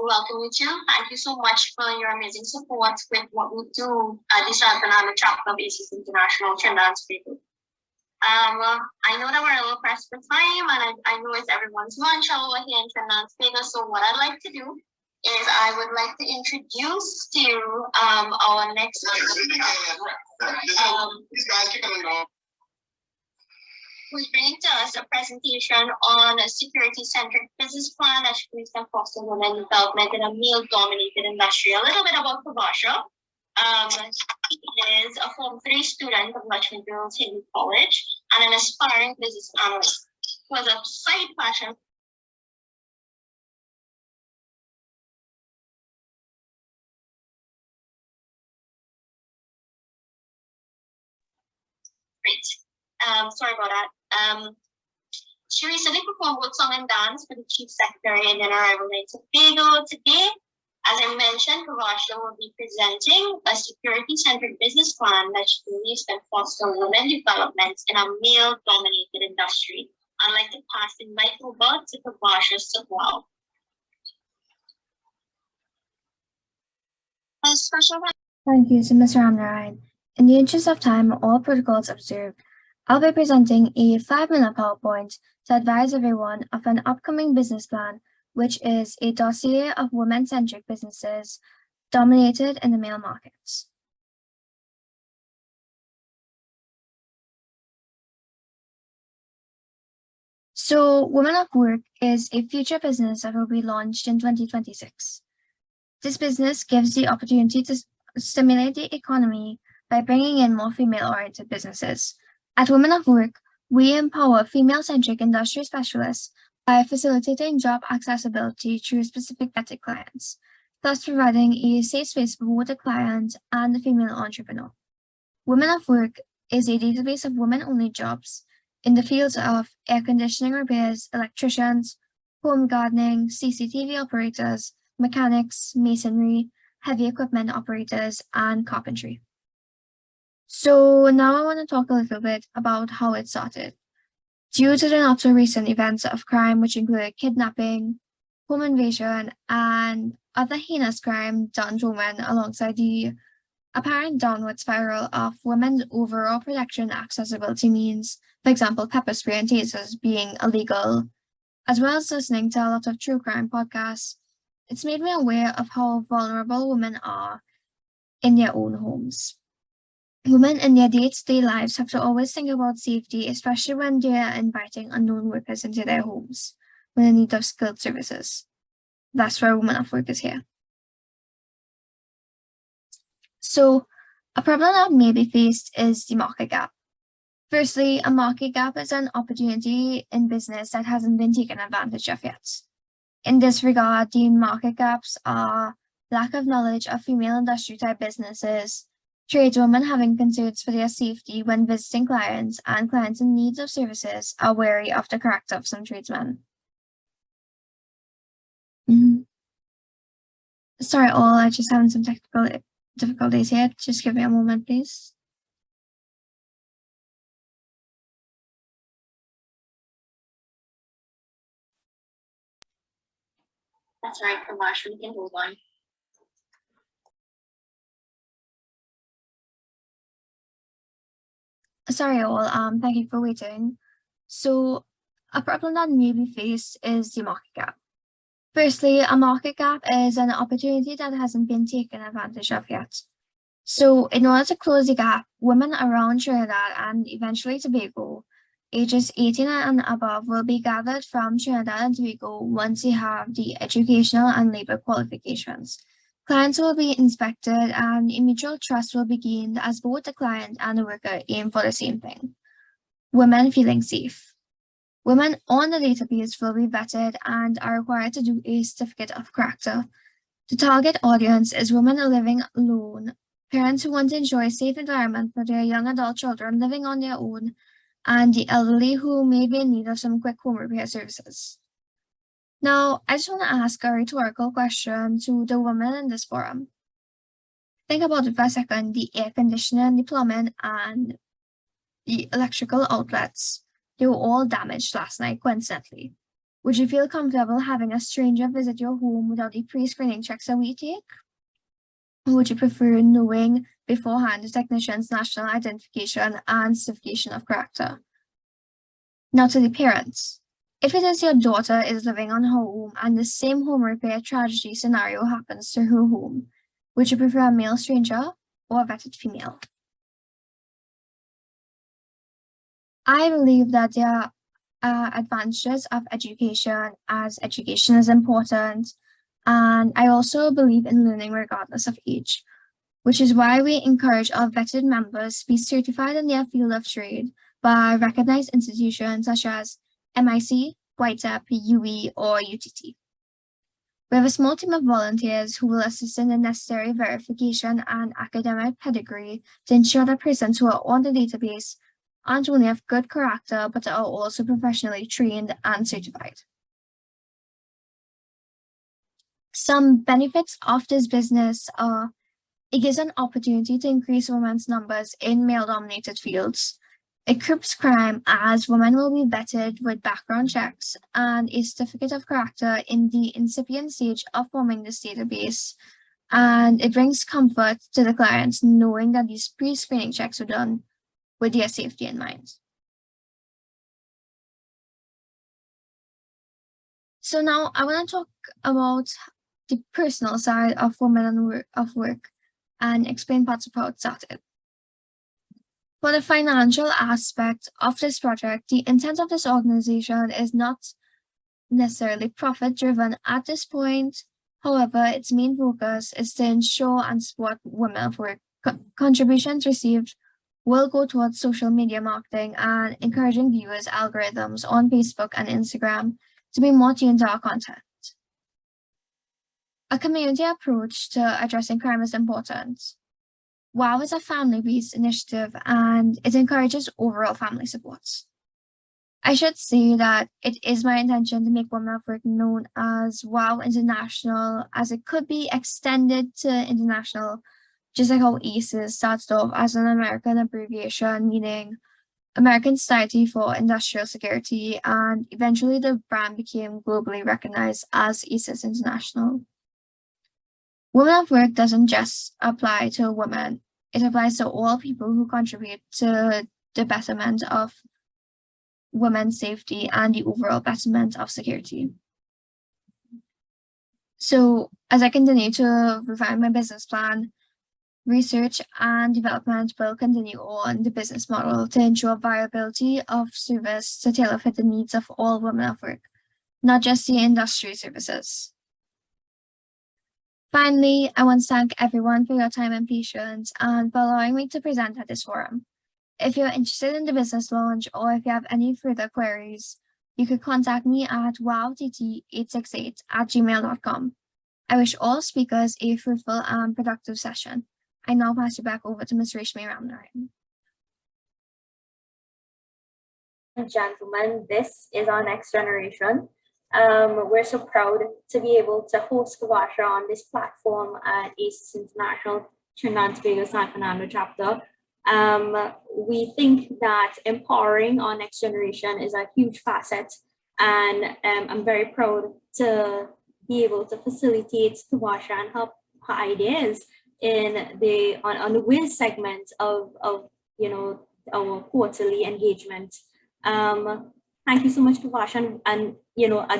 welcome you too. Thank you so much for your amazing support with what we do at the South Fernando chapter of ASIS International Trinidad and Tobago. I know that we're a little pressed for time, and I know it's everyone's lunch hour here in Trinidad and Tobago. So what I'd like to do is I would like to introduce to you our next who's bringing to us a presentation on a security-centric business plan that should boost and foster women development in a male-dominated industry. A little bit about Kavasha. He is a Form 3 student of Richmond Girls Hindu College and an aspiring business analyst who has a side passion. Great. Sorry about that. She recently performed both song and dance for the Chief Secretary in arrival in Tobago. Today, as I mentioned, Kavasha will be presenting a security-centric business plan that should boost and foster women development in a male-dominated industry. I'd like to pass the mic over to Kavasha Sahwal. Thank you to Mr. Ramnarayan. In the interest of time, all protocols observed, I'll be presenting a 5-minute PowerPoint to advise everyone of an upcoming business plan, which is a dossier of women-centric businesses dominated in the male markets. So, Women of Work is a future business that will be launched in 2026. This business gives the opportunity to stimulate the economy by bringing in more female-oriented businesses. At Women of Work, we empower female-centric industry specialists by facilitating job accessibility through specific vetted clients, thus providing a safe space for both the client and the female entrepreneur. Women of Work is a database of women-only jobs in the fields of air conditioning repairs, electricians, home gardening, CCTV operators, mechanics, masonry, heavy equipment operators, and carpentry. So now I want to talk a little bit about how it started. Due to the not so recent events of crime, which included kidnapping, home invasion, and other heinous crime done to women alongside the apparent downward spiral of women's overall protection accessibility means, for example, pepper spray and tasers being illegal, as well as listening to a lot of true crime podcasts, it's made me aware of how vulnerable women are in their own homes. Women in their day-to-day lives have to always think about safety, especially when they are inviting unknown workers into their homes with the need of skilled services. That's where Women of Work is here. So, a problem that may be faced is the market gap. Firstly, a market gap is an opportunity in business that hasn't been taken advantage of yet. In this regard, the market gaps are lack of knowledge of female industry-type businesses, tradeswomen having concerns for their safety when visiting clients, and clients in need of services are wary of the character of some tradesmen. Sorry all, I'm just having some technical difficulties here. Just give me a moment, please. That's right, Kavasha, we can move on. Sorry all, thank you for waiting. So, a problem that may be faced is the market gap. Firstly, a market gap is an opportunity that hasn't been taken advantage of yet. So, in order to close the gap, women around Trinidad and eventually Tobago, ages 18 and above, will be gathered from Trinidad and Tobago once they have the educational and labor qualifications. Clients will be inspected and a mutual trust will be gained as both the client and the worker aim for the same thing: women feeling safe. Women on the database will be vetted and are required to do a certificate of character. The target audience is women living alone, parents who want to enjoy a safe environment for their young adult children living on their own, and the elderly who may be in need of some quick home repair services. Now, I just want to ask a rhetorical question to the women in this forum. Think about it for a second: the air conditioning, the plumbing, and the electrical outlets, they were all damaged last night, coincidentally. Would you feel comfortable having a stranger visit your home without the pre-screening checks that we take? Or would you prefer knowing beforehand the technician's national identification and certification of character? Now to the parents. If it is your daughter is living on her home and the same home repair tragedy scenario happens to her home, would you prefer a male stranger or a vetted female? I believe that there are advantages of education, as education is important, and I also believe in learning regardless of age, which is why we encourage our vetted members to be certified in their field of trade by recognized institutions such as MIC, YTEP, UE, or UTT. We have a small team of volunteers who will assist in the necessary verification and academic pedigree to ensure that persons who are on the database aren't only of good character, but are also professionally trained and certified. Some benefits of this business are it gives an opportunity to increase women's numbers in male-dominated fields. It curbs crime as women will be vetted with background checks and a certificate of character in the incipient stage of forming this database. And it brings comfort to the clients knowing that these pre-screening checks were done with their safety in mind. So now I want to talk about the personal side of women and work and explain parts of how it started. For the financial aspect of this project, the intent of this organization is not necessarily profit-driven at this point. However, its main focus is to ensure and support women of work. Contributions received will go towards social media marketing and encouraging viewers' algorithms on Facebook and Instagram to be more tuned to our content. A community approach to addressing crime is important. WOW is a family-based initiative and it encourages overall family support. I should say that it is my intention to make Women of Work known as WOW International, as it could be extended to international, just like how ASIS started off as an American abbreviation, meaning American Society for Industrial Security, and eventually the brand became globally recognized as ASIS International. Women of Work doesn't just apply to women, it applies to all people who contribute to the betterment of women's safety and the overall betterment of security. So as I continue to refine my business plan, research and development will continue on the business model to ensure viability of service to tailor fit the needs of all women of work, not just the industry services. Finally, I want to thank everyone for your time and patience and for allowing me to present at this forum. If you're interested in the business launch or if you have any further queries, you could contact me at wowtt868@gmail.com. I wish all speakers a fruitful and productive session. I now pass you back over to Ms. Rashmi Ramnarayan. Gentlemen, this is our next generation. We're so proud to be able to host Kawasha on this platform at ASIS International Trinidad and Tobago San Fernando chapter. We think that empowering our next generation is a huge facet, and I'm very proud to be able to facilitate Kawasha and help her ideas in on the WIS segment of our quarterly engagement. Thank you so much, Kawasha, and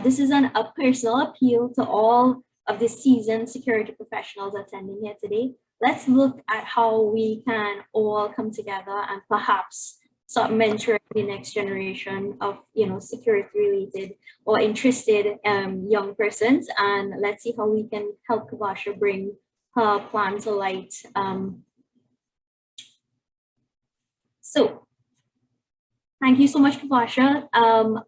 this is a personal appeal to all of the seasoned security professionals attending here today. Let's look at how we can all come together and perhaps start mentoring the next generation of security related or interested young persons, and let's see how we can help Kawasha bring her plan to light. So thank you so much, Kawasha.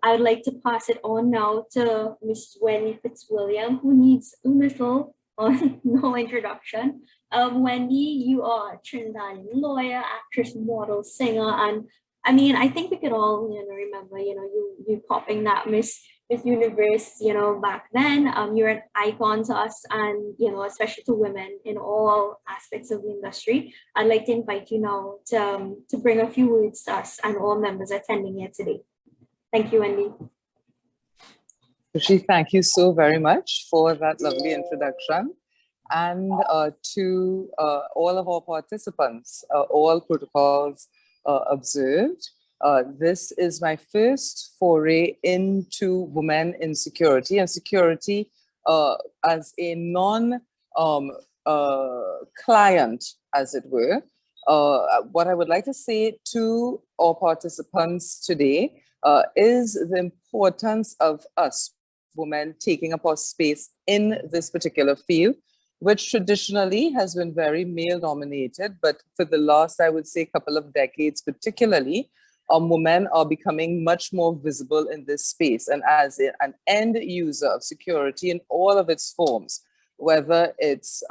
I'd like to pass it on now to Ms. Wendy Fitzwilliam, who needs little or no introduction. Wendy, you are a Trinidadian lawyer, actress, model, singer, and I mean, I think we could all remember you popping that Miss Universe back then. You're an icon to us, and especially to women in all aspects of the industry. I'd like to invite you now to bring a few words to us and all members attending here today. Thank you, Wendy. Rishi, thank you so very much for that lovely introduction. And to all of our participants, all protocols observed. This is my first foray into women in security and security as a non-client, as it were. What I would like to say to our participants today is the importance of us women taking up our space in this particular field, which traditionally has been very male dominated, but for the last, I would say, couple of decades particularly, women are becoming much more visible in this space. And as an end user of security in all of its forms, whether it's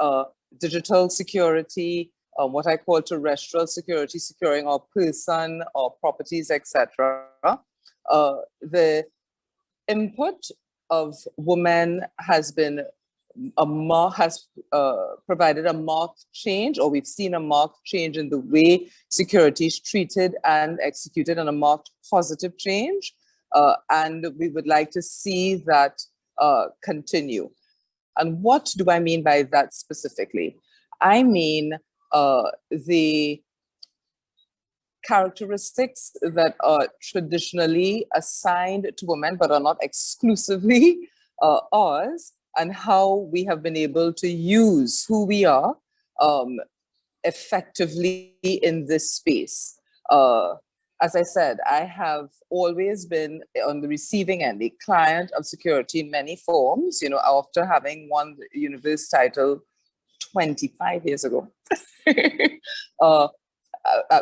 digital security, what I call terrestrial security, securing our person, our properties, etc., the input of women has been provided a marked change, or we've seen a marked change in the way security is treated and executed, and a marked positive change. And we would like to see that continue. And what do I mean by that specifically? I mean the characteristics that are traditionally assigned to women but are not exclusively ours, and how we have been able to use who we are effectively in this space. As I said, I have always been on the receiving end, a client of security in many forms, you know, after having won the Universe title 25 years ago.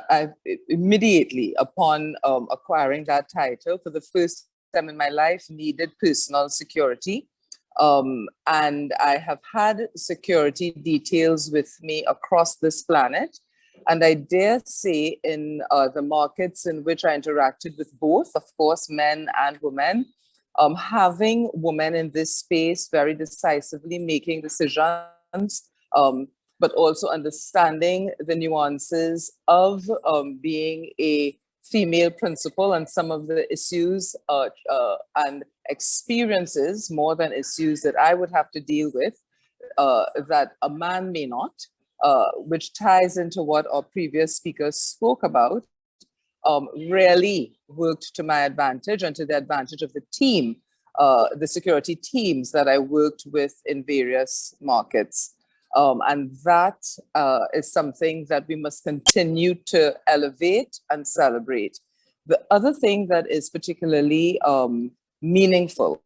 I immediately upon acquiring that title, for the first time in my life, needed personal security. And I have had security details with me across this planet. And I dare say in the markets in which I interacted with both, of course, men and women, having women in this space very decisively making decisions, but also understanding the nuances of being a female principal and some of the issues and experiences, more than issues, that I would have to deal with that a man may not, which ties into what our previous speakers spoke about, really worked to my advantage and to the advantage of the team, the security teams that I worked with in various markets. And that is something that we must continue to elevate and celebrate. The other thing that is particularly meaningful,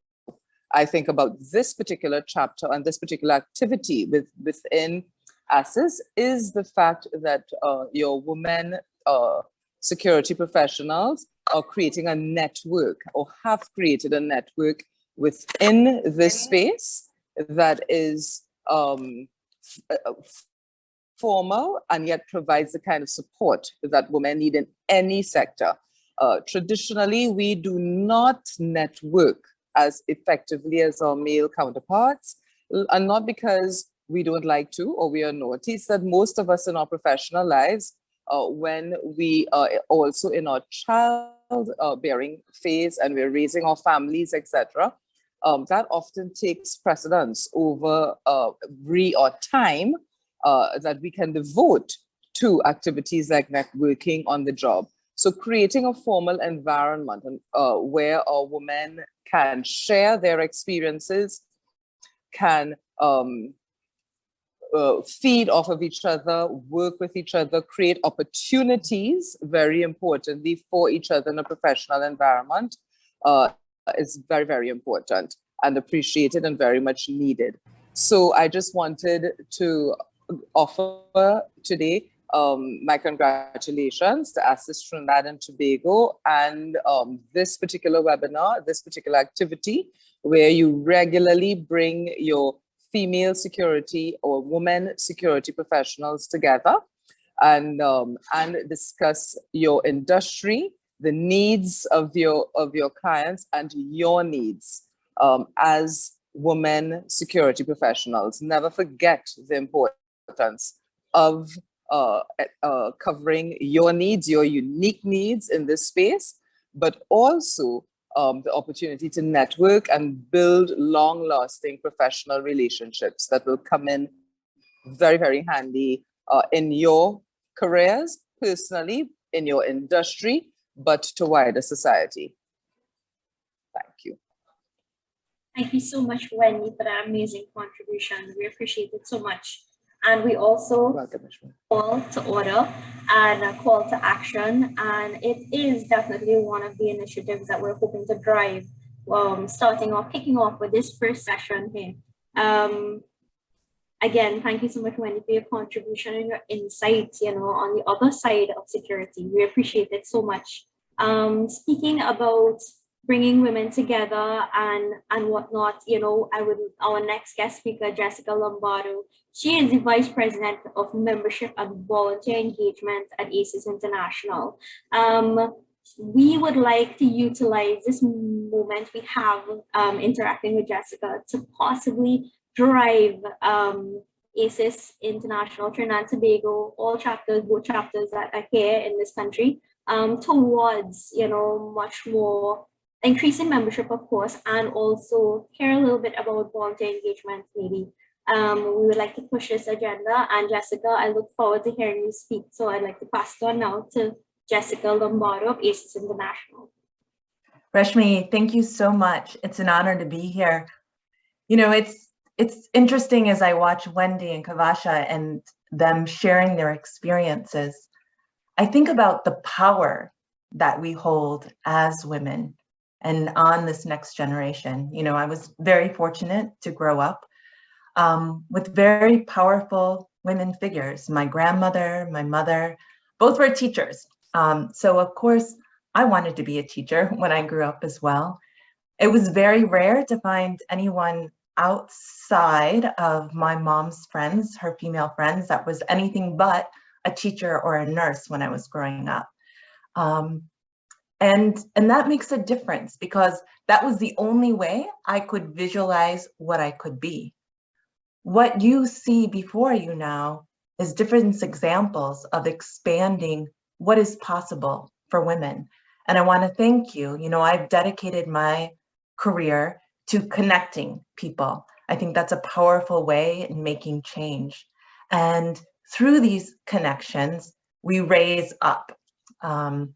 I think, about this particular chapter and this particular activity within ASIS is the fact that your women security professionals are creating a network, or have created a network within this space that is formal and yet provides the kind of support that women need in any sector. Traditionally, we do not network as effectively as our male counterparts, and not because we don't like to or we are naughty. It's that most of us in our professional lives, when we are also in our child bearing phase and we're raising our families, etc., that often takes precedence over time that we can devote to activities like networking on the job. So creating a formal environment where our women can share their experiences, can feed off of each other, work with each other, create opportunities, very importantly, for each other in a professional environment, is very, very important and appreciated and very much needed. So I just wanted to offer today my congratulations to ASIS Trinidad and Tobago and this particular webinar, this particular activity, where you regularly bring your female security or women security professionals together and discuss your industry, the needs of your clients, and your needs as women security professionals. Never forget the importance of covering your needs, your unique needs in this space, but also the opportunity to network and build long-lasting professional relationships that will come in very, very handy in your careers, personally, in your industry, but to wider society. Thank you. Thank you so much, Wendy, for that amazing contribution. We appreciate it so much. And we also call to order and a call to action. And it is definitely one of the initiatives that we're hoping to drive, kicking off with this first session here. Again, thank you so much, Wendy, for your contribution and your insights, on the other side of security. We appreciate it so much. Speaking about bringing women together and whatnot, our next guest speaker, Jessica Lombardo, she is the Vice President of Membership and Volunteer Engagement at ASIS International. We would like to utilize this moment we have interacting with Jessica to possibly drive ASIS International, Trinidad and Tobago, all chapters, both chapters that are here in this country, towards, much more increasing membership, of course, and also hear a little bit about volunteer engagement, maybe. We would like to push this agenda, and Jessica, I look forward to hearing you speak. So I'd like to pass it on now to Jessica Lombardo of ASIS International. Rashmi, thank you so much. It's an honor to be here. It's interesting as I watch Wendy and Kavasha and them sharing their experiences. I think about the power that we hold as women and on this next generation. I was very fortunate to grow up with very powerful women figures. My grandmother, my mother, both were teachers. So of course, I wanted to be a teacher when I grew up as well. It was very rare to find anyone outside of my mom's friends, her female friends, that was anything but a teacher or a nurse when I was growing up. And that makes a difference because that was the only way I could visualize what I could be. What you see before you now is different examples of expanding what is possible for women. And I want to thank you. I've dedicated my career to connecting people. I think that's a powerful way in making change. And through these connections, we raise up. And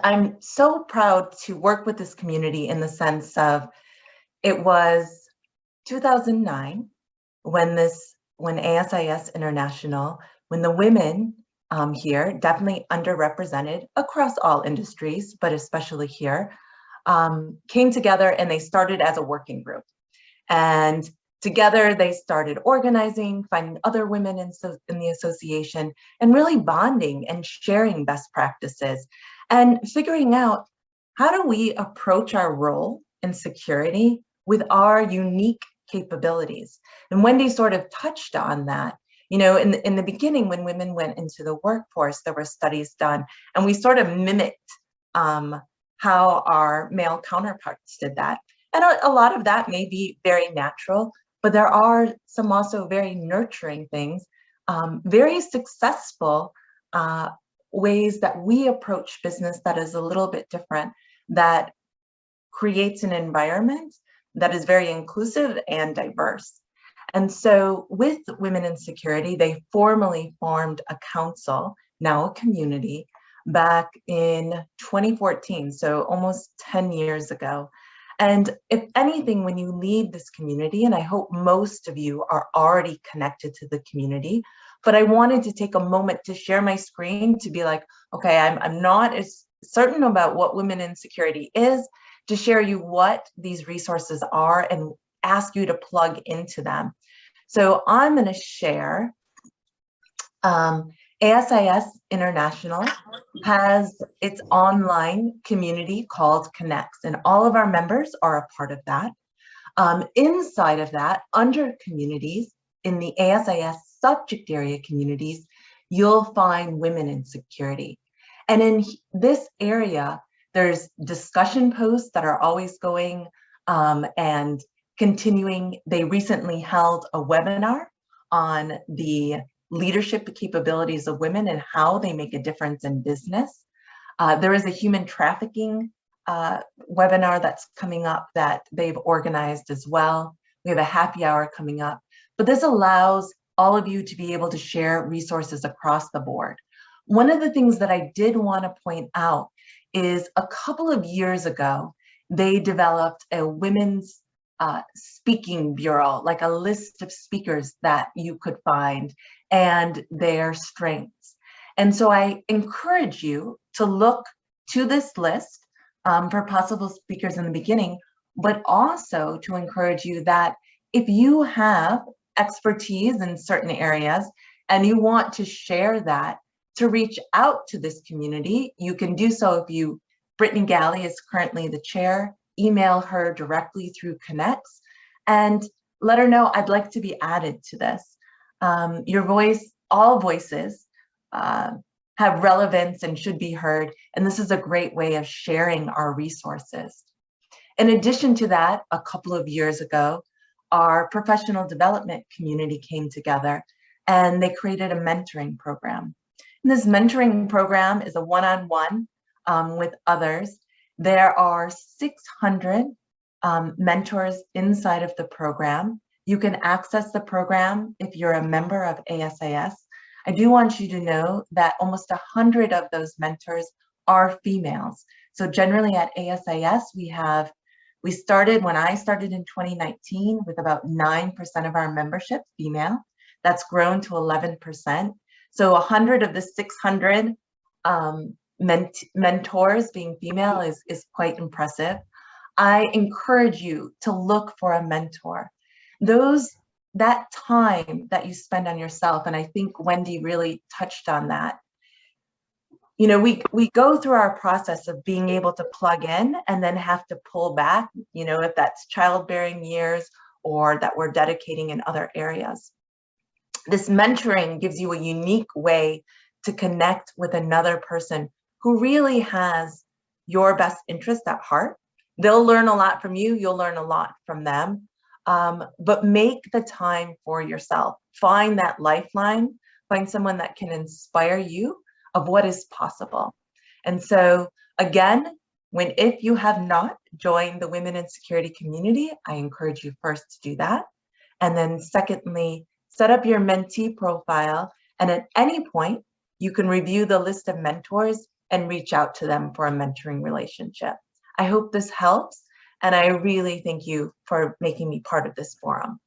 I'm so proud to work with this community in the sense of it was 2009 when ASIS International, when the women here, definitely underrepresented across all industries, but especially here, came together and they started as a working group. And together they started organizing, finding other women in the association, and really bonding and sharing best practices and figuring out how do we approach our role in security with our unique capabilities. And Wendy sort of touched on that. In the beginning, when women went into the workforce, there were studies done, and we sort of mimicked how our male counterparts did that. And a lot of that may be very natural, but there are some also very nurturing things, very successful ways that we approach business that is a little bit different, that creates an environment that is very inclusive and diverse. And so with Women in Security, they formally formed a council, now a community, back in 2014, so almost 10 years ago. And if anything, when you lead this community, and I hope most of you are already connected to the community, but I wanted to take a moment to share my screen to be like, okay, I'm not as certain about what Women in Security is, to share you what these resources are and ask you to plug into them. So I'm going to share. ASIS International has its online community called Connects, and all of our members are a part of that. Inside of that, under communities, in the ASIS subject area communities, you'll find Women in Security. And in this area, there's discussion posts that are always going and continuing. They recently held a webinar on the leadership capabilities of women and how they make a difference in business. There is a human trafficking webinar that's coming up that they've organized as well. We have a happy hour coming up, but this allows all of you to be able to share resources across the board. One of the things that I did want to point out is a couple of years ago, they developed a women's speaking bureau, like a list of speakers that you could find and their strengths. And so I encourage you to look to this list for possible speakers in the beginning, but also to encourage you that if you have expertise in certain areas and you want to share that, to reach out to this community, you can do so if you, Brittany Galley is currently the chair, email her directly through Connects and let her know I'd like to be added to this. Your voice, all voices have relevance and should be heard, and this is a great way of sharing our resources. In addition to that, a couple of years ago, our professional development community came together and they created a mentoring program. And this mentoring program is a one-on-one with others. There are 600 mentors inside of the program. You can access the program if you're a member of ASIS. I do want you to know that almost 100 of those mentors are females. So generally at ASIS, we started, when I started in 2019, with about 9% of our membership female. That's grown to 11%. So 100 of the 600 mentors being female is quite impressive. I encourage you to look for a mentor. That time that you spend on yourself, and I think Wendy really touched on that. You know, we go through our process of being able to plug in and then have to pull back, you know, if that's childbearing years or that we're dedicating in other areas. This mentoring gives you a unique way to connect with another person who really has your best interest at heart. They'll learn a lot from you, you'll learn a lot from them, but make the time for yourself. Find that lifeline, find someone that can inspire you of what is possible. And so again, if you have not joined the Women in Security community, I encourage you first to do that. And then secondly, set up your mentee profile. And at any point, you can review the list of mentors and reach out to them for a mentoring relationship. I hope this helps. And I really thank you for making me part of this forum.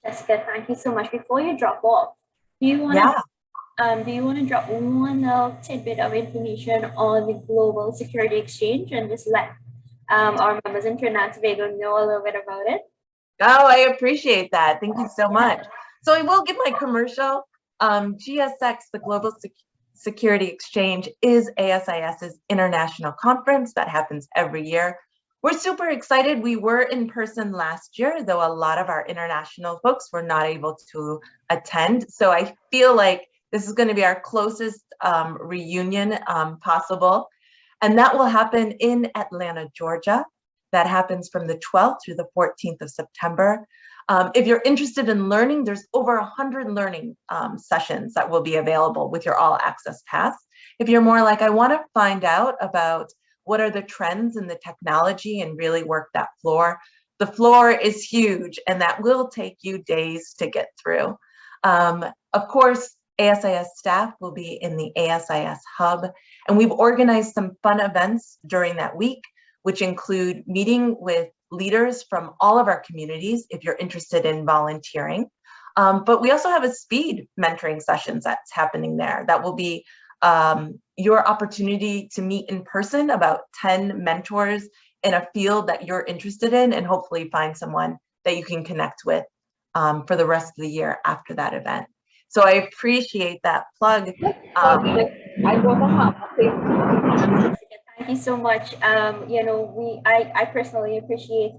Jessica, thank you so much. Before you drop off, do you want to drop one little tidbit of information on the Global Security Exchange and just let our members in Trinidad and Tobago know a little bit about it? Oh, I appreciate that. Thank you so much. So I will give my commercial. GSX, the Global Security Exchange, is ASIS's international conference that happens every year. We're super excited. We were in person last year, though a lot of our international folks were not able to attend. So I feel like this is going to be our closest reunion possible. And that will happen in Atlanta, Georgia. That happens from the 12th through the 14th of September. If you're interested in learning, there's over 100 learning sessions that will be available with your all access pass. If you're more like, I want to find out about what are the trends in the technology and really work that floor, the floor is huge and that will take you days to get through. Of course, ASIS staff will be in the ASIS hub, and we've organized some fun events during that week, which include meeting with leaders from all of our communities if you're interested in volunteering. But we also have a speed mentoring sessions that's happening there. That will be your opportunity to meet in person about 10 mentors in a field that you're interested in, and hopefully find someone that you can connect with for the rest of the year after that event. So I appreciate that plug. Thank you so much. You know, I personally appreciate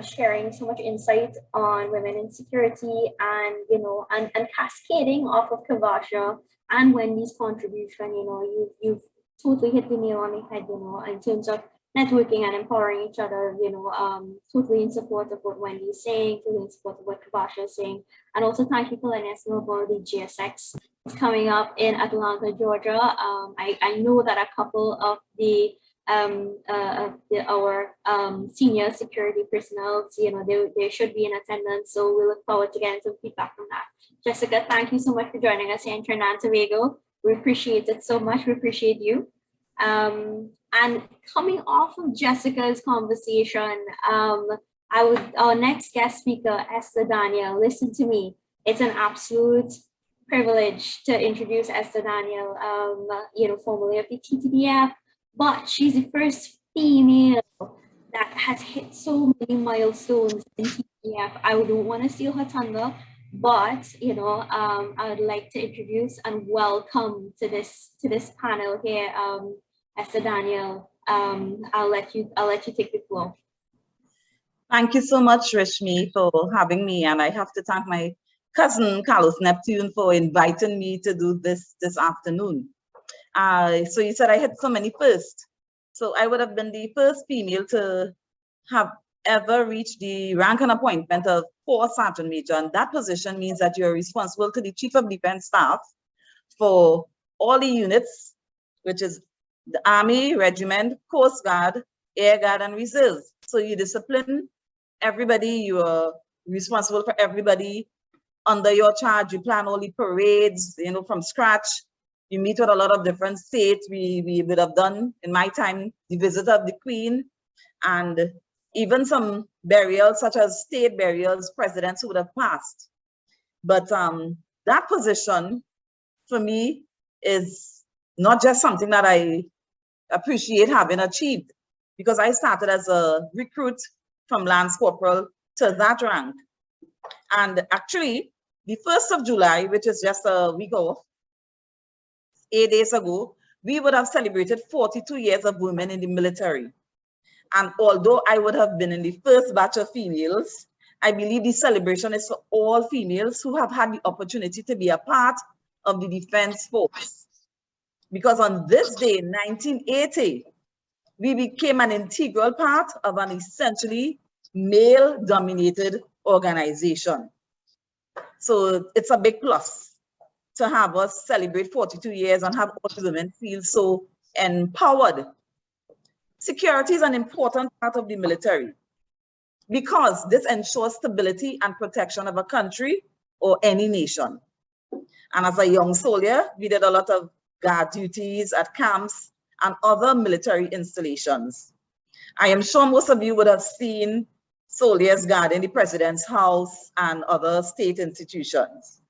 sharing so much insight on women in security, and you know, and cascading off of Kavasha and Wendy's contribution. You know, you've totally hit the nail on the head. You know, in terms of networking and empowering each other. You know, totally in support of what Wendy is saying, totally in support of what Kavasha is saying, and also thank you for letting us know about the GSX. It's coming up in Atlanta, Georgia. I know that a couple of the our senior security personnel. You know, they should be in attendance. So we look forward to getting some feedback from that. Jessica, thank you so much for joining us here in Trinidad and Tobago. We appreciate it so much. We appreciate you. And coming off of Jessica's conversation, our next guest speaker, Esther Daniel, listen to me. It's an absolute privilege to introduce Esther Daniel, you know, formerly of the TTDF, but she's the first female that has hit so many milestones in TTDF. I don't want to steal her thunder, but you know, I would like to introduce and welcome to this panel here, Esther Daniel. I'll let you take the floor. Thank you so much, Rishmi, for having me, and I have to thank my cousin Carlos Neptune for inviting me to do this afternoon. So you said I had so many firsts. So I would have been the first female to have ever reached the rank and appointment of 4 Sergeant Major, and that position means that you're responsible to the Chief of Defense Staff for all the units, which is the Army, Regiment, Coast Guard, Air Guard, and Reserves. So you discipline everybody, you are responsible for everybody under your charge. You plan all the parades, you know, from scratch. You meet with a lot of different states. We would have done, in my time, the visit of the Queen, and even some burials, such as state burials, presidents who would have passed. But that position, for me, is not just something that I appreciate having achieved, because I started as a recruit from Lance Corporal to that rank. And actually, the 1st of July, which is just a week off, 8 days ago, we would have celebrated 42 years of women in the military. And although I would have been in the first batch of females, I believe the celebration is for all females who have had the opportunity to be a part of the Defense Force. Because on this day, 1980, we became an integral part of an essentially male-dominated organization. So it's a big plus to have us celebrate 42 years and have all the women feel so empowered. Security is an important part of the military because this ensures stability and protection of a country or any nation. And as a young soldier, we did a lot of guard duties at camps and other military installations. I am sure most of you would have seen soldiers guarding the President's house and other state institutions.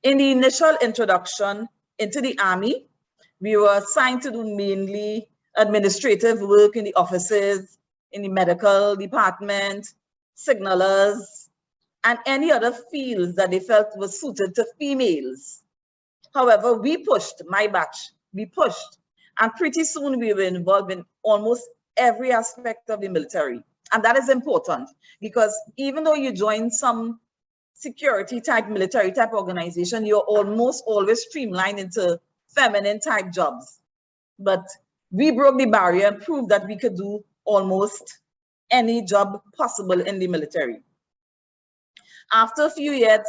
In the initial introduction into the Army, we were assigned to do mainly administrative work in the offices, in the medical department, signalers, and any other fields that they felt was suited to females. However, we pushed, my batch, we pushed, and pretty soon we were involved in almost every aspect of the military. And that is important because even though you join some security type, military type organization, you're almost always streamlined into feminine type jobs. But we broke the barrier and proved that we could do almost any job possible in the military. After a few years,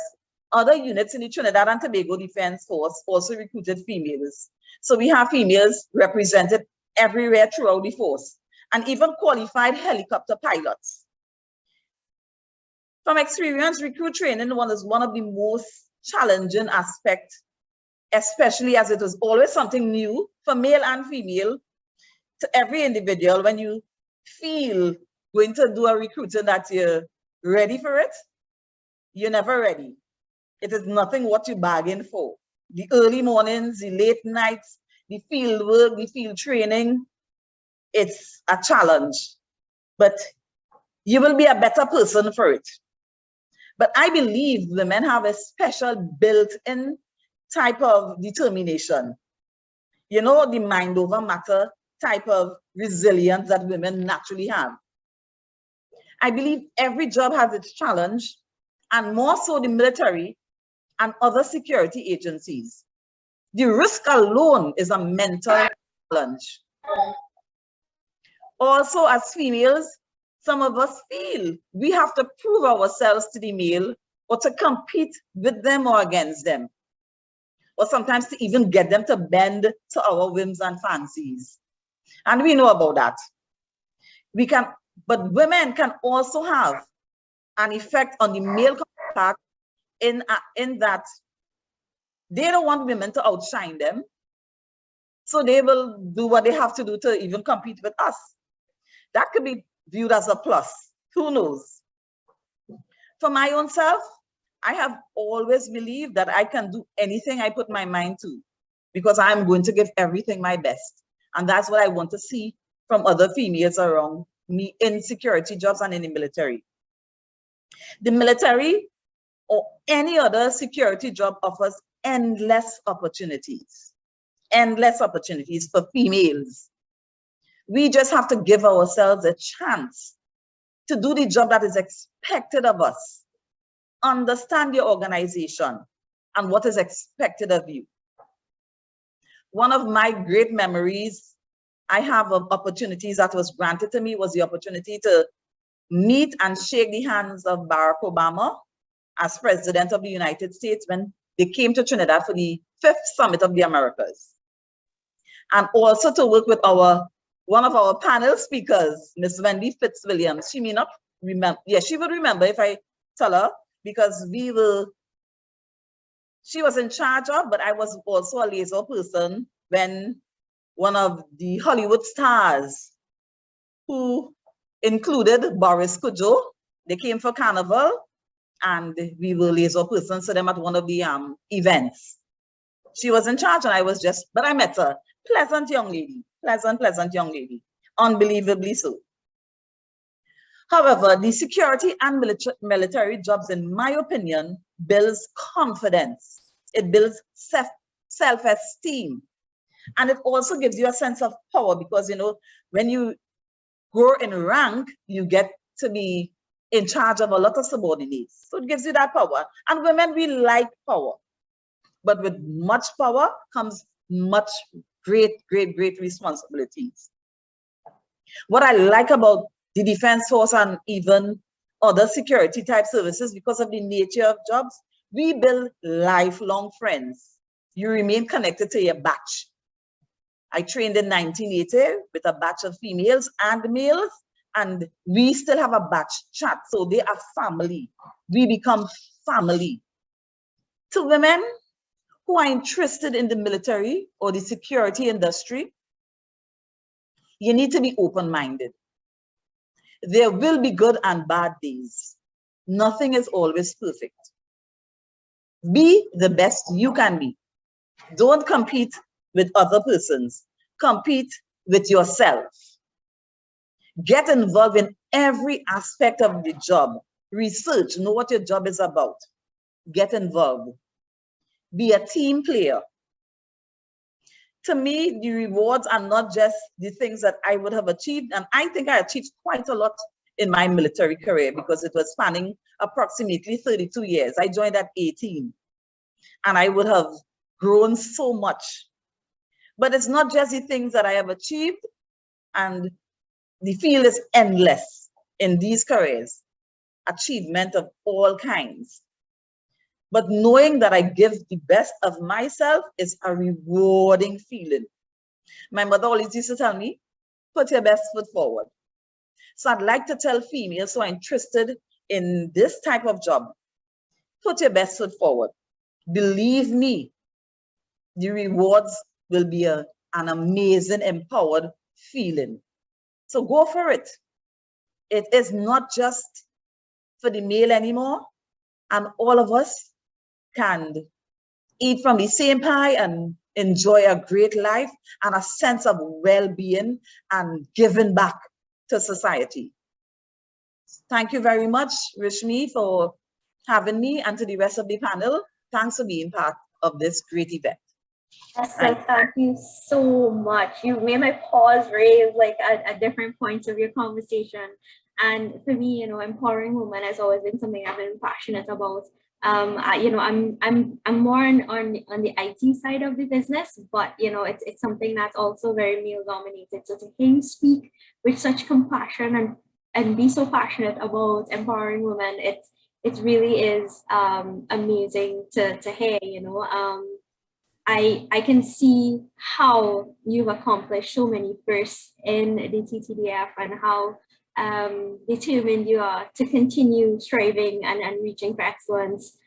other units in the Trinidad and Tobago Defense Force also recruited females. So we have females represented everywhere throughout the force, and even qualified helicopter pilots. From experience, recruit training was one of the most challenging aspects, especially as it was always something new for male and female to every individual. When you feel going to do a recruiting that you're ready for it, you're never ready. It is nothing what you bargain for. The early mornings, the late nights, the field work, the field training, it's a challenge, but you will be a better person for it. But I believe women have a special built-in type of determination. You know, the mind over matter type of resilience that women naturally have. I believe every job has its challenge, and more so the military and other security agencies. The risk alone is a mental challenge. Also, as females, some of us feel we have to prove ourselves to the male or to compete with them or against them, or sometimes to even get them to bend to our whims and fancies. And we know about that. We can, but women can also have an effect on the male counterpart in that they don't want women to outshine them. So they will do what they have to do to even compete with us. That could be viewed as a plus. Who knows? For my own self, I have always believed that I can do anything I put my mind to because I'm going to give everything my best. And that's what I want to see from other females around me in security jobs and in the military. The military or any other security job offers endless opportunities for females. We just have to give ourselves a chance to do the job that is expected of us. Understand your organization and what is expected of you. One of my great memories I have of opportunities that was granted to me was the opportunity to meet and shake the hands of Barack Obama as President of the United States when they came to Trinidad for the 5th Summit of the Americas. And also to work with one of our panel speakers, Ms. Wendy Fitzwilliams. She may not remember, yeah, she would remember if I tell her, because she was in charge of, but I was also a liaison person when one of the Hollywood stars, who included Boris Kodjoe, they came for Carnival, and we were liaison persons to them at one of the events. She was in charge, and I was just, but I met her. Pleasant young lady, pleasant young lady, unbelievably so. However, the security and military jobs, in my opinion, builds confidence. It builds self-esteem. And it also gives you a sense of power because, you know, when you grow in rank, you get to be in charge of a lot of subordinates. So it gives you that power. And women, we like power. But with much power comes much great responsibilities. What I like about the Defense Force and even other security type services, because of the nature of jobs, we build lifelong friends. You remain connected to your batch. I trained in 1980 with a batch of females and males, and we still have a batch chat. So they are family. We become family. To women who are interested in the military or the security industry, you need to be open-minded. There will be good and bad days. Nothing is always perfect. Be the best you can be. Don't compete with other persons. Compete with yourself. Get involved in every aspect of the job. Research, know what your job is about. Get involved. Be a team player. To me, the rewards are not just the things that I would have achieved, and I think I achieved quite a lot in my military career because it was spanning approximately 32 years. I joined at 18, and I would have grown so much. But it's not just the things that I have achieved, and the field is endless in these careers, achievement of all kinds. But knowing that I give the best of myself is a rewarding feeling. My mother always used to tell me, put your best foot forward. So I'd like to tell females who are interested in this type of job, put your best foot forward. Believe me, the rewards will be an amazing, empowered feeling. So go for it. It is not just for the male anymore, and all of us can eat from the same pie and enjoy a great life and a sense of well-being and giving back to society. Thank you very much, Rishmi, for having me, and to the rest of the panel, thanks for being part of this great event. Esther, thank you so much. You made my paws raise like at different points of your conversation. And for me, you know, empowering women has always been something I've been passionate about. You know, I'm more on the IT side of the business, but you know, it's something that's also very male dominated. So to hear you speak with such compassion and be so passionate about empowering women, it really is amazing to hear. You know, I can see how you've accomplished so many firsts in the TTDF and how determined you are to continue striving and reaching for excellence.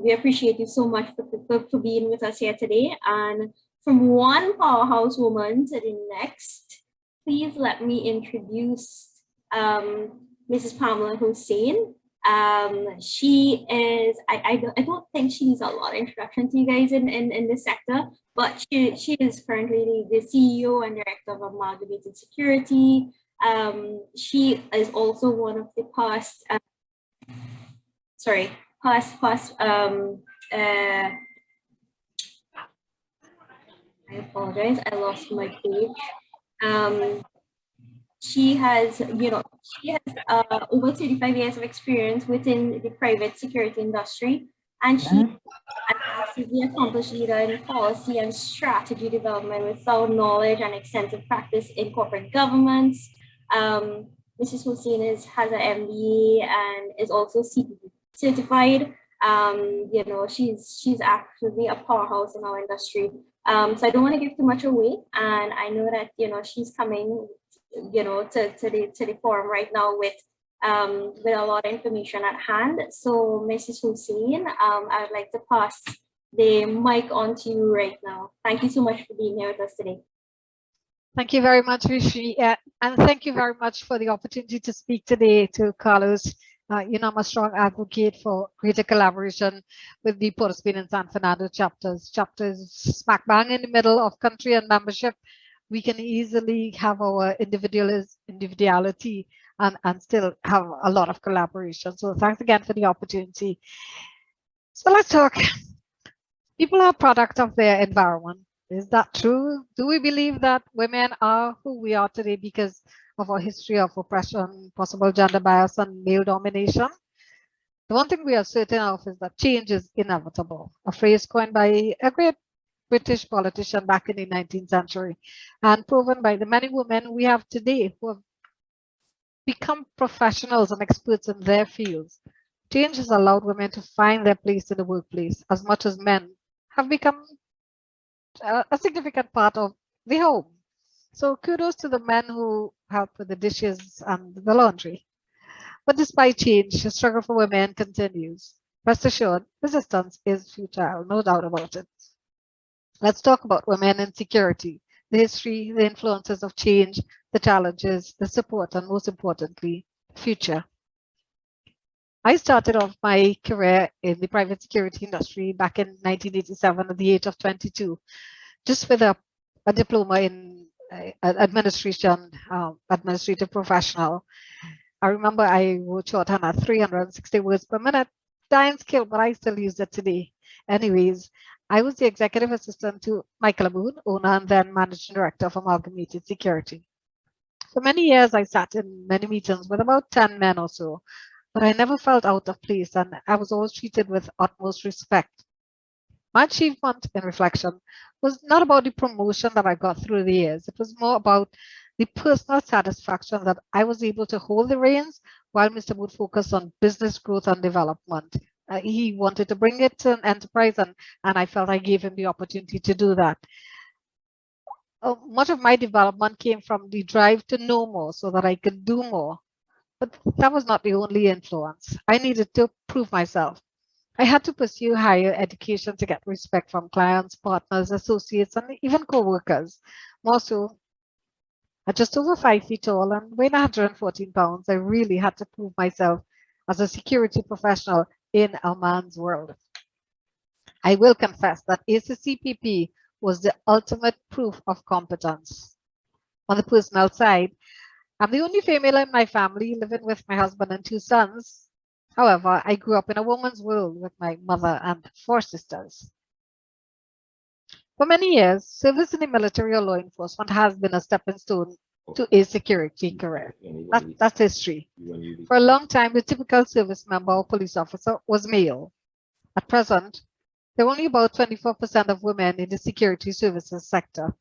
We appreciate you so much for being with us here today. And from one powerhouse woman to the next, please let me introduce Mrs. Pamela Hussein. She is, I don't think she needs a lot of introduction to you guys in this sector, but she is currently the CEO and director of Amalgamated Security. She is also one of the past, I apologize, I lost my page. She has over 35 years of experience within the private security industry, and she is an actively accomplished leader in policy and strategy development with sound knowledge and extensive practice in corporate governance. Mrs. Hussein has an MBA and is also CPP certified. She's actually a powerhouse in our industry. So I don't want to give too much away, and I know that she's coming to the forum right now with a lot of information at hand. So Mrs. Hussein, I'd like to pass the mic on to you right now. Thank you so much for being here with us today. Thank you very much, Rishi, and thank you very much for the opportunity to speak today to Carlos. I'm a strong advocate for greater collaboration with the Port of Spain and San Fernando chapters. Chapters smack bang in the middle of country and membership. We can easily have our individuality and still have a lot of collaboration. So thanks again for the opportunity. So let's talk. People are a product of their environment. Is that true? Do we believe that women are who we are today because of our history of oppression, possible gender bias, and male domination? The one thing we are certain of is that change is inevitable, a phrase coined by a great British politician back in the 19th century and proven by the many women we have today who have become professionals and experts in their fields. Change has allowed women to find their place in the workplace as much as men have become a significant part of the home. So kudos to the men who help with the dishes and the laundry. But despite change, the struggle for women continues. Rest assured, resistance is futile, no doubt about it. Let's talk about women in security, the history, the influences of change, the challenges, the support, and most importantly, the future. I started off my career in the private security industry back in 1987 at the age of 22, just with a diploma in administration, administrative professional. I remember I wrote shorthand at 360 words per minute, dying skill, but I still use it today. Anyways, I was the executive assistant to Michael Aboon, owner and then managing director of Amalgamated Security. For many years, I sat in many meetings with about 10 men or so, but I never felt out of place and I was always treated with utmost respect. My achievement in reflection was not about the promotion that I got through the years. It was more about the personal satisfaction that I was able to hold the reins while Mr. Wood focused on business growth and development. He wanted to bring it to an enterprise and I felt I gave him the opportunity to do that. Much of my development came from the drive to know more so that I could do more. But that was not the only influence. I needed to prove myself. I had to pursue higher education to get respect from clients, partners, associates, and even co-workers. More so, at just over 5 feet tall and weighing 114 pounds, I really had to prove myself as a security professional in a man's world. I will confess that ASIS CPP was the ultimate proof of competence. On the personal side, I'm the only female in my family living with my husband and 2 sons. However, I grew up in a woman's world with my mother and 4 sisters. For many years, service in the military or law enforcement has been a stepping stone to a security career. That's history. For a long time, the typical service member or police officer was male. At present, there are only about 24% of women in the security services sector.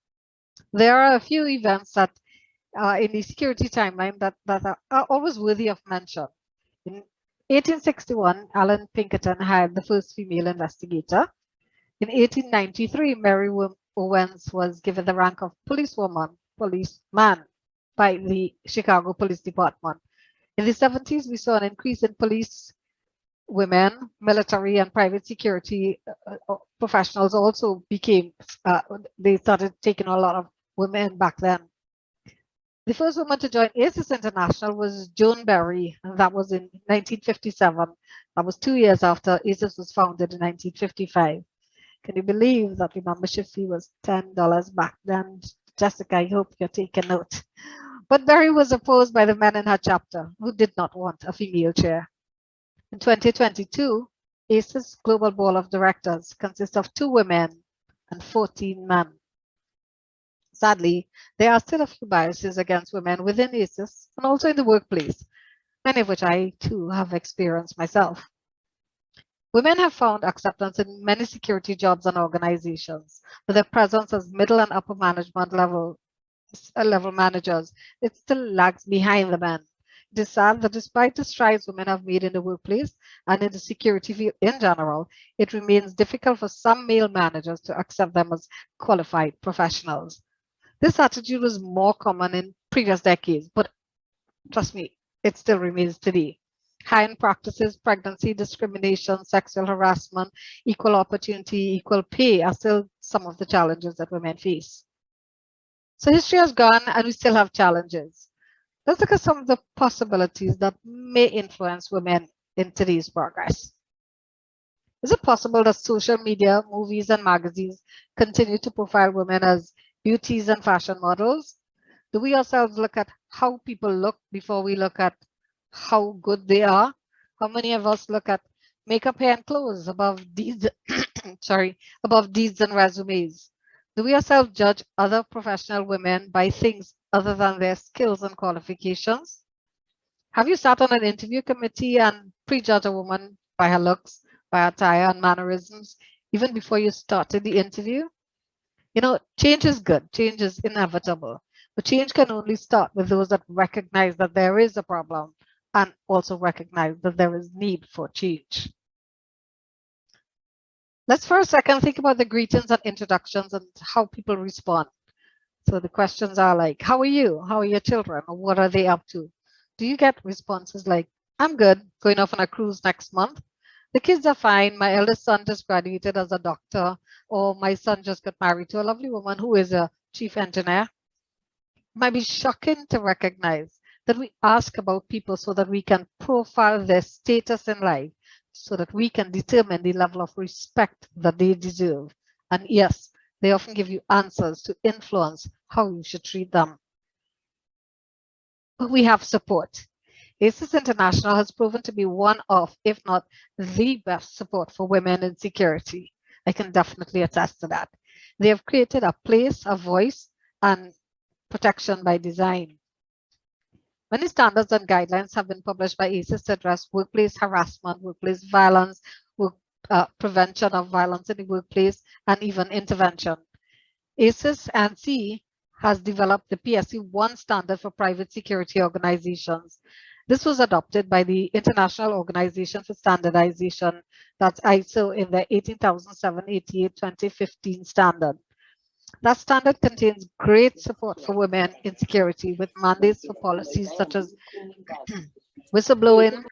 There are a few events that in the security timeline that are always worthy of mention. In 1861, Alan Pinkerton hired the first female investigator. In 1893, Mary Owens was given the rank of policeman by the Chicago Police Department. In the 70s, we saw an increase in police women, military and private security professionals also became, they started taking a lot of women back then. The first woman to join ASIS International was Joan Berry, and that was in 1957. That was 2 years after ASIS was founded in 1955. Can you believe that the membership fee was $10 back then? Jessica, I hope you're taking note. But Berry was opposed by the men in her chapter who did not want a female chair. In 2022, ASIS Global Board of Directors consists of 2 women and 14 men. Sadly, there are still a few biases against women within ASIS and also in the workplace, many of which I too have experienced myself. Women have found acceptance in many security jobs and organizations, but their presence as middle and upper management level managers, it still lags behind the men. It is sad that despite the strides women have made in the workplace and in the security field in general, it remains difficult for some male managers to accept them as qualified professionals. This attitude was more common in previous decades, but trust me, it still remains today. Hiring practices, pregnancy discrimination, sexual harassment, equal opportunity, equal pay are still some of the challenges that women face. So history has gone and we still have challenges. Let's look at some of the possibilities that may influence women in today's progress. Is it possible that social media, movies, and magazines continue to profile women as beauties and fashion models? Do we ourselves look at how people look before we look at how good they are? How many of us look at makeup, hair, and clothes above deeds, above deeds and resumes? Do we ourselves judge other professional women by things other than their skills and qualifications? Have you sat on an interview committee and prejudge a woman by her looks, by her attire and mannerisms, even before you started the interview? You know, change is good, change is inevitable, but change can only start with those that recognize that there is a problem and also recognize that there is need for change. Let's for a second think about the greetings and introductions and how people respond. So the questions are like, how are you? How are your children? Or what are they up to? Do you get responses like, I'm good, going off on a cruise next month? The kids are fine. My eldest son just graduated as a doctor, or my son just got married to a lovely woman who is a chief engineer. It might be shocking to recognize that we ask about people so that we can profile their status in life, so that we can determine the level of respect that they deserve. And yes, they often give you answers to influence how you should treat them. But we have support. ASIS International has proven to be one of, if not the best support for women in security. I can definitely attest to that. They have created a place, a voice, and protection by design. Many standards and guidelines have been published by ASIS to address workplace harassment, workplace violence, prevention of violence in the workplace, and even intervention. ASIS ANSI has developed the PSC-1 standard for private security organizations. This was adopted by the International Organization for Standardization, that's ISO, in the 18788-2015 standard. That standard contains great support for women in security with mandates for policies such as whistleblowing,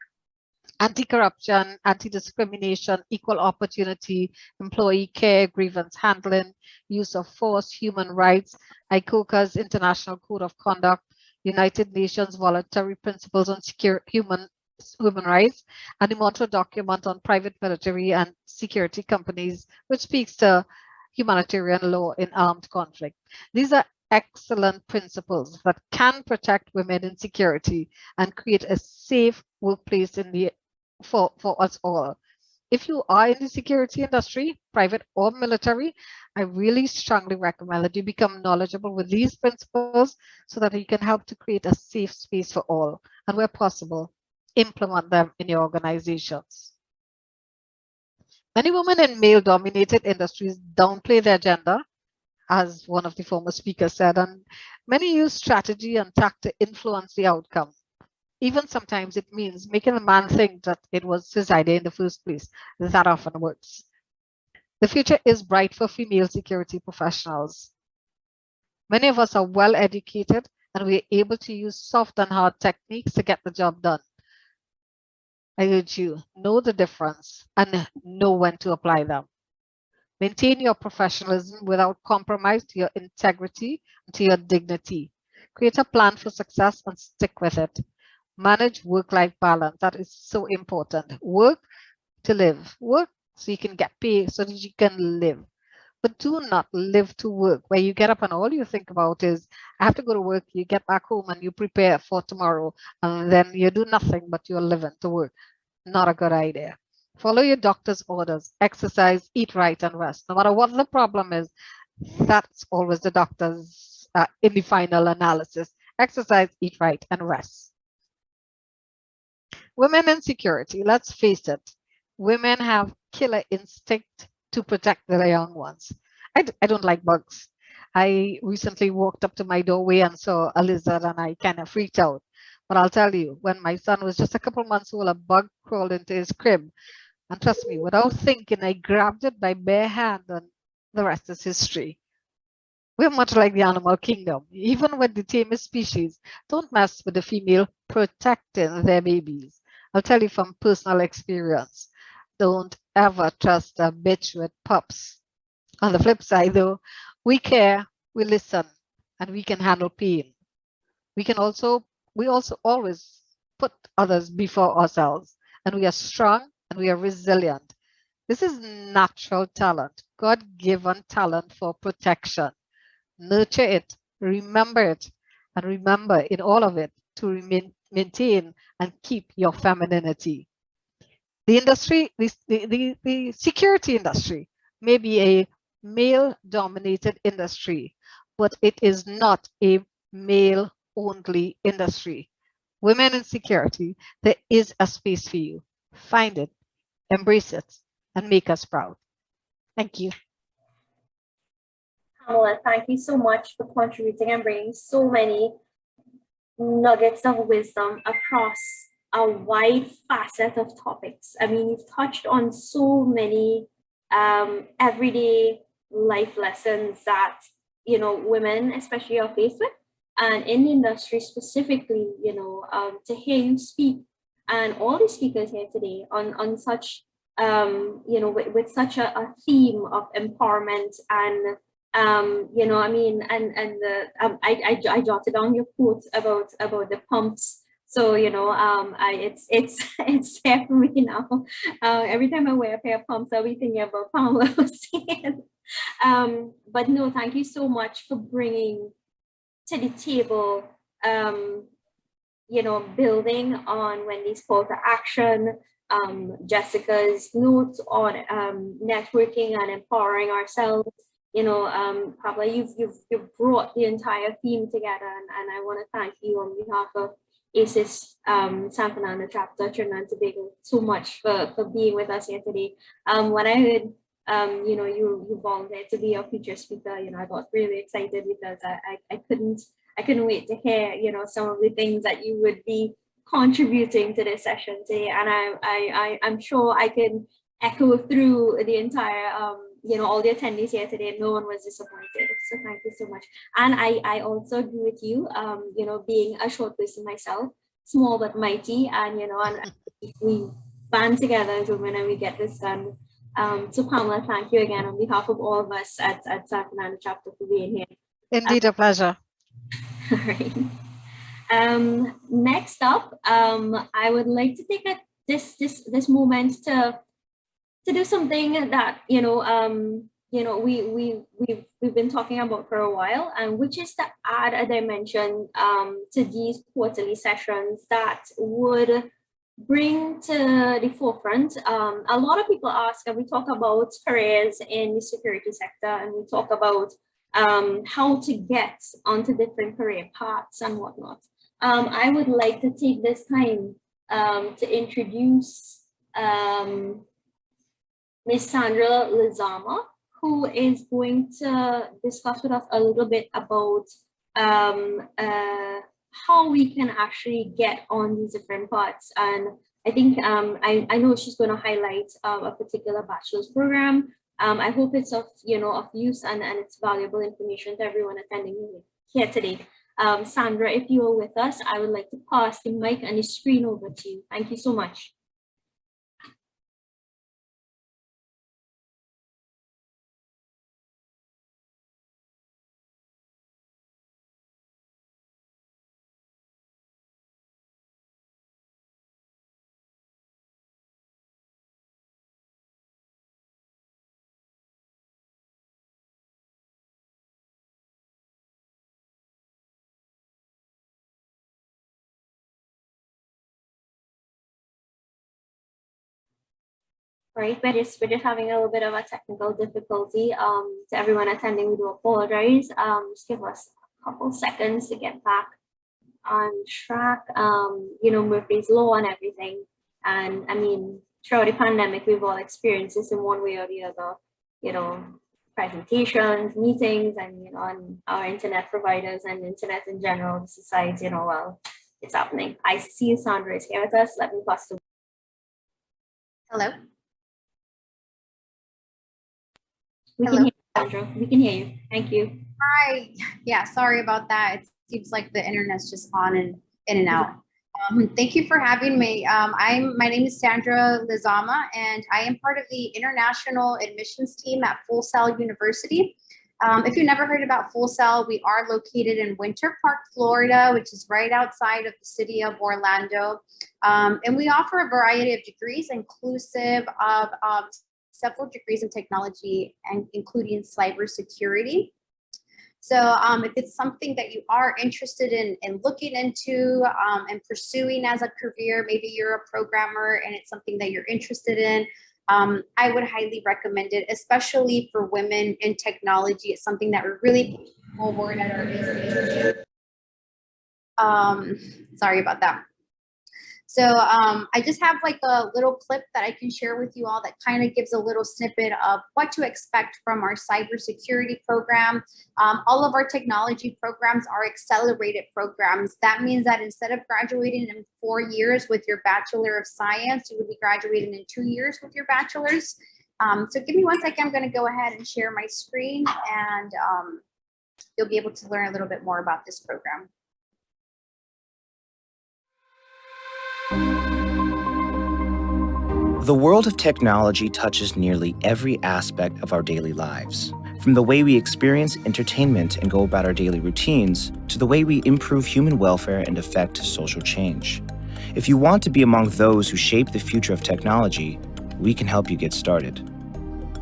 anti-corruption, anti-discrimination, equal opportunity, employee care, grievance handling, use of force, human rights, ICOCA's International Code of Conduct, United Nations Voluntary Principles on Human Rights, and the Montreal Document on Private Military and Security Companies, which speaks to humanitarian law in armed conflict. These are excellent principles that can protect women in security and create a safe workplace for us all. If you are in the security industry, private or military, I really strongly recommend that you become knowledgeable with these principles so that you can help to create a safe space for all, and where possible, implement them in your organizations. Many women in male-dominated industries downplay their gender, as one of the former speakers said, and many use strategy and tact to influence the outcome. Even sometimes it means making a man think that it was his idea in the first place. That often works. The future is bright for female security professionals. Many of us are well educated and we are able to use soft and hard techniques to get the job done. I urge you, know the difference and know when to apply them. Maintain your professionalism without compromise to your integrity and to your dignity. Create a plan for success and stick with it. Manage work-life balance. That is so important. Work to live. Work so you can get paid so that you can live. But do not live to work, where you get up and all you think about is, I have to go to work. You get back home and you prepare for tomorrow, and then you do nothing but you're living to work. Not a good idea. Follow your doctor's orders, exercise, eat right, and rest. No matter what the problem is, that's always the doctor's in the final analysis. Exercise, eat right, and rest. Women in security, let's face it, women have killer instinct to protect their young ones. I don't like bugs. I recently walked up to my doorway and saw a lizard and I kind of freaked out. But I'll tell you, when my son was just a couple months old, a bug crawled into his crib. And trust me, without thinking, I grabbed it by bare hand and the rest is history. We're much like the animal kingdom. Even with the tamest species, don't mess with the female protecting their babies. I'll tell you from personal experience, don't ever trust a bitch with pups. On the flip side though, we care, we listen, and we can handle pain. We also always put others before ourselves, and we are strong and we are resilient. This is natural talent, God-given talent for protection. Nurture it, and remember in all of it to maintain and keep your femininity. The industry, the security industry may be a male-dominated industry, but it is not a male-only industry. Women in security, there is a space for you. Find it, embrace it, and make us proud. Thank you. Pamela, thank you so much for contributing and bringing so many nuggets of wisdom across a wide facet of topics. I mean, you've touched on so many everyday life lessons that, you know, women especially are faced with. And in the industry specifically, you know, to hear you speak and all the speakers here today on such, you know, with such a theme of empowerment and you know, I mean, and I jotted down your quote about the pumps. So, you know, it's there for me now. Every time I wear a pair of pumps, I'll be thinking about Pamela saying. But no, thank you so much for bringing to the table, you know, building on Wendy's call to action, Jessica's notes on networking and empowering ourselves. You know, Pablo, you've brought the entire theme together, and I want to thank you on behalf of ASIS San Fernando chapter Trinidad and Tobago so much for being with us here today. When I heard you know, you volunteered to be a feature speaker, you know, I got really excited because I couldn't wait to hear, you know, some of the things that you would be contributing to this session today, and I'm sure I can echo through the entire you know, all the attendees here today. No one was disappointed, so thank you so much. And I also agree with you, you know, being a short person myself, small but mighty, and you know, and we band together as women and we get this done. So Pamela, thank you again on behalf of all of us at San Fernando chapter for being here. Indeed, a pleasure. All right. Next up, I would like to take this moment to do something that, you know, we've been talking about for a while, and which is to add a dimension to these quarterly sessions that would bring to the forefront. A lot of people ask, and we talk about careers in the security sector, and we talk about how to get onto different career paths and whatnot. I would like to take this time to introduce Ms. Sandra Lizama, who is going to discuss with us a little bit about how we can actually get on these different parts. And I think I know she's going to highlight a particular bachelor's program I hope it's of, of use and it's valuable information to everyone attending here today. Sandra, if you are with us, I would like to pass the mic and the screen over to you. Thank you so much. Right, we're just having a little bit of a technical difficulty. To everyone attending, we do apologize. Just give us a couple seconds to get back on track. Murphy's Law and everything. And I mean, throughout the pandemic, we've all experienced this in one way or the other, presentations, meetings, and, on our internet providers and internet in general, the society, well, it's happening. I see Sandra is here with us. Let me pass to. Hello. We can hear you, Sandra. We can hear you. Thank you. Hi. Yeah, sorry about that. It seems like the internet's just on and in and out. Thank you for having me. My name is Sandra Lizama, and I am part of the international admissions team at Full Sail University. If you've never heard about Full Sail, we are located in Winter Park, Florida, which is right outside of the city of Orlando. And we offer a variety of degrees, inclusive of several degrees in technology, and including cybersecurity. So if it's something that you are interested in looking into and pursuing as a career, maybe you're a programmer and it's something that you're interested in, I would highly recommend it, especially for women in technology. It's something that we're really pushing forward at our institution. Sorry about that. So I just have like a little clip that I can share with you all that kind of gives a little snippet of what to expect from our cybersecurity program. All of our technology programs are accelerated programs. That means that instead of graduating in 4 years with your Bachelor of Science, you would be graduating in 2 years with your bachelor's. So give me 1 second. I'm going to go ahead and share my screen, and you'll be able to learn a little bit more about this program. The world of technology touches nearly every aspect of our daily lives. From the way we experience entertainment and go about our daily routines, to the way we improve human welfare and affect social change. If you want to be among those who shape the future of technology, we can help you get started.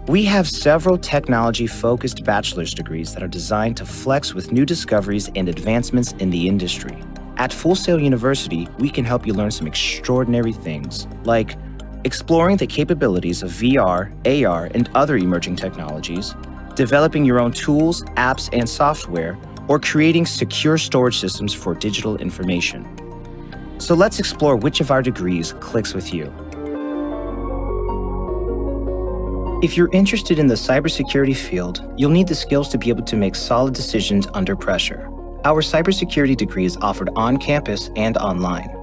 We have several technology-focused bachelor's degrees that are designed to flex with new discoveries and advancements in the industry. At Full Sail University, we can help you learn some extraordinary things, like exploring the capabilities of VR, AR, and other emerging technologies, developing your own tools, apps, and software, or creating secure storage systems for digital information. So let's explore which of our degrees clicks with you. If you're interested in the cybersecurity field, you'll need the skills to be able to make solid decisions under pressure. Our cybersecurity degree is offered on campus and online.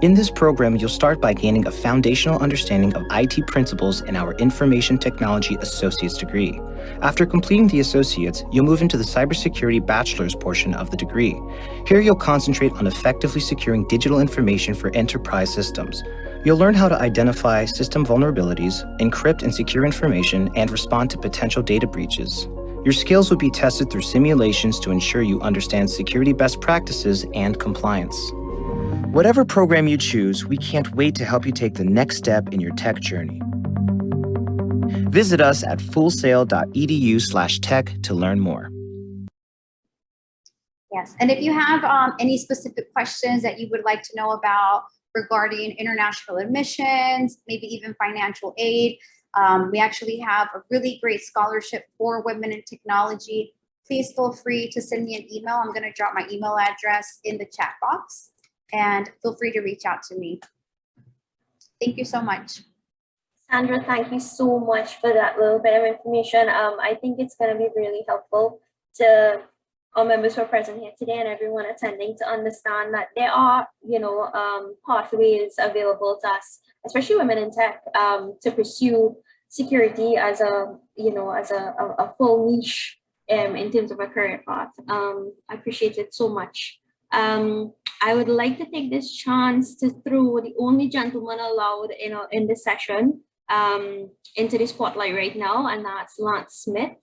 In this program, you'll start by gaining a foundational understanding of IT principles in our Information Technology Associate's degree. After completing the Associates, you'll move into the Cybersecurity Bachelor's portion of the degree. Here, you'll concentrate on effectively securing digital information for enterprise systems. You'll learn how to identify system vulnerabilities, encrypt and secure information, and respond to potential data breaches. Your skills will be tested through simulations to ensure you understand security best practices and compliance. Whatever program you choose, we can't wait to help you take the next step in your tech journey. Visit us at fullsail.edu/tech to learn more. Yes, and if you have any specific questions that you would like to know about regarding international admissions, maybe even financial aid, we actually have a really great scholarship for women in technology. Please feel free to send me an email. I'm going to drop my email address in the chat box, and feel free to reach out to me. Thank you so much. Sandra, thank you so much for that little bit of information. I think it's going to be really helpful to our members who are present here today and everyone attending to understand that there are, pathways available to us, especially women in tech, to pursue security as a, as a full niche in terms of a career path. I appreciate it so much. I would like to take this chance to throw the only gentleman allowed in the session into the spotlight right now, and that's Lance Smith.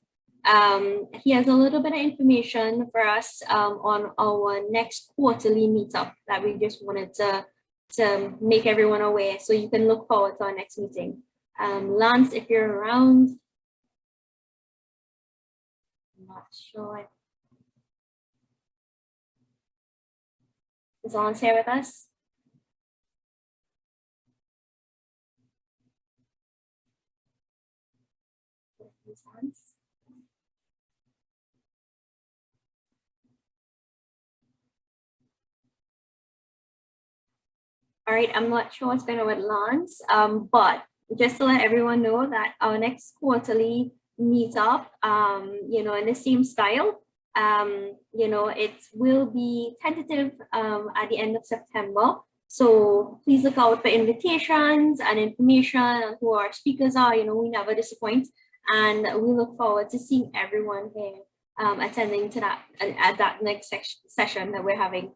He has a little bit of information for us on our next quarterly meetup that we just wanted to make everyone aware, so you can look forward to our next meeting. Lance, if you're around. I'm not sure. Is Lance here with us? All right, I'm not sure what's going on with Lance, but just to let everyone know that our next quarterly meetup, in the same style, it will be tentative at the end of September. So please look out for invitations and information on who our speakers are. We never disappoint, and we look forward to seeing everyone here attending to that at that next session that we're having.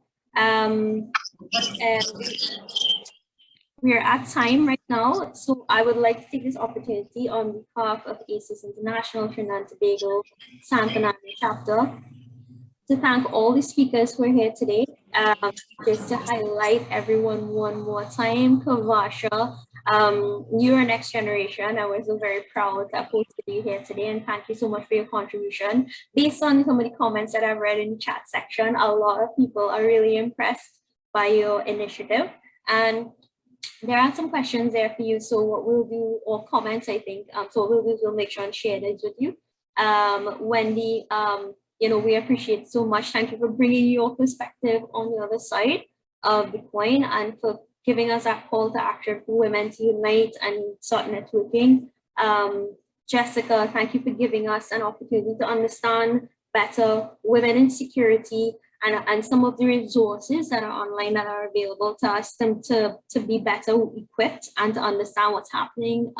We're at time right now, so I would like to take this opportunity on behalf of ASIS International Trinidad and Tobago San Fernando chapter to thank all the speakers who are here today. Just to highlight everyone one more time, Kavasha, you're next generation, and we're so very proud to host you here today, and thank you so much for your contribution. Based on some of the comments that I've read in the chat section, a lot of people are really impressed by your initiative, and there are some questions there for you. So what we'll do, or comments, I think, so what we'll do is we'll make sure and share this with you. Wendy, we appreciate so much. Thank you for bringing your perspective on the other side of the coin, and for giving us that call to action for women to unite and start networking. Jessica, thank you for giving us an opportunity to understand better women in security and some of the resources that are online that are available to us to be better equipped and to understand what's happening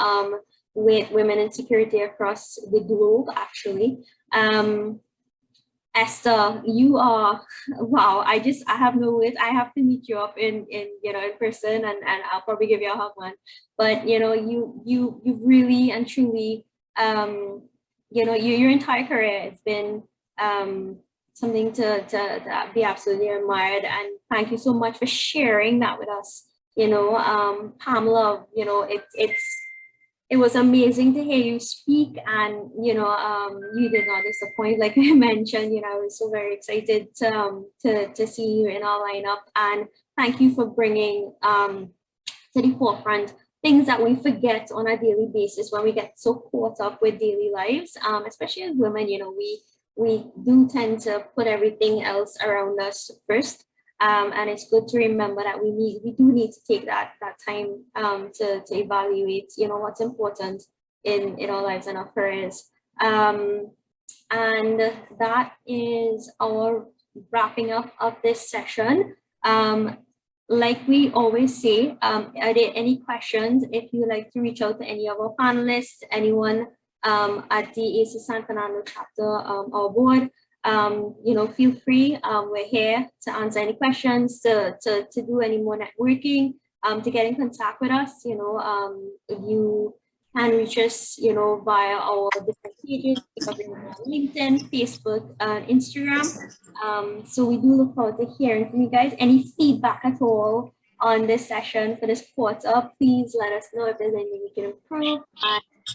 with women in security across the globe, actually. Esther, you are, wow, I have no words. I have to meet you up in person, and I'll probably give you a hug, man. But you really and truly, your entire career, it's been something to be absolutely admired, and thank you so much for sharing that with us. Pamela, it was amazing to hear you speak, and you did not disappoint. Like I mentioned, I was so very excited to see you in our lineup, and thank you for bringing to the forefront things that we forget on a daily basis when we get so caught up with daily lives, especially as women. We do tend to put everything else around us first. And it's good to remember that we do need to take that time to evaluate, what's important in our lives and our careers. And that is our wrapping up of this session. Like we always say, are there any questions? If you'd like to reach out to any of our panelists, anyone at the ASIS San Fernando chapter, our board, feel free. We're here to answer any questions, to do any more networking, to get in contact with us. You can reach us, via our different pages, LinkedIn, Facebook, Instagram. So we do look forward to hearing from you guys. Any feedback at all on this session for this quarter, please let us know if there's anything we can improve.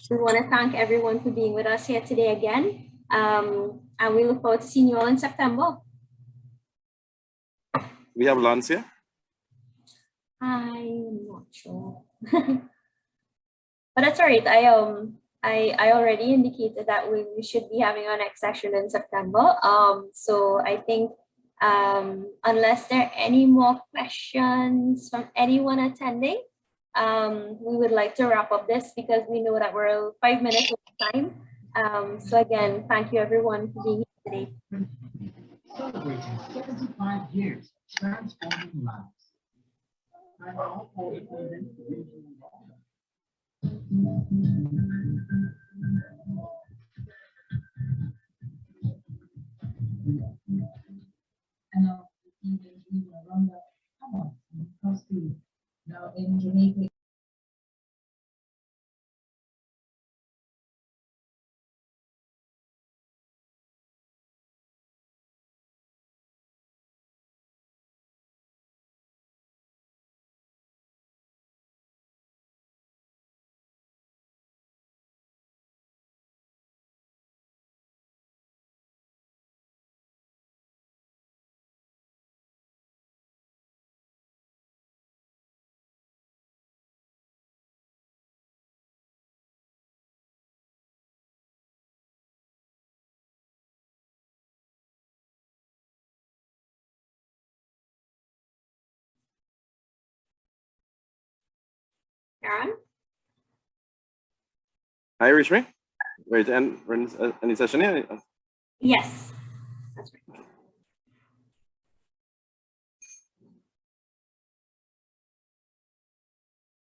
We want to thank everyone for being with us here today again. And we look forward to seeing you all in September. We have Lance here. I'm not sure. But that's all right. I already indicated that we should be having our next session in September. So I think unless there are any more questions from anyone attending, we would like to wrap up this, because we know that we're 5 minutes of time. So again, thank you everyone for being here today. Celebrating 75 years of transforming lives. I'm all for it. And even around the come because we now in Jamaica. Aaron? Hi, reach me? Wait, and any session here? Yes.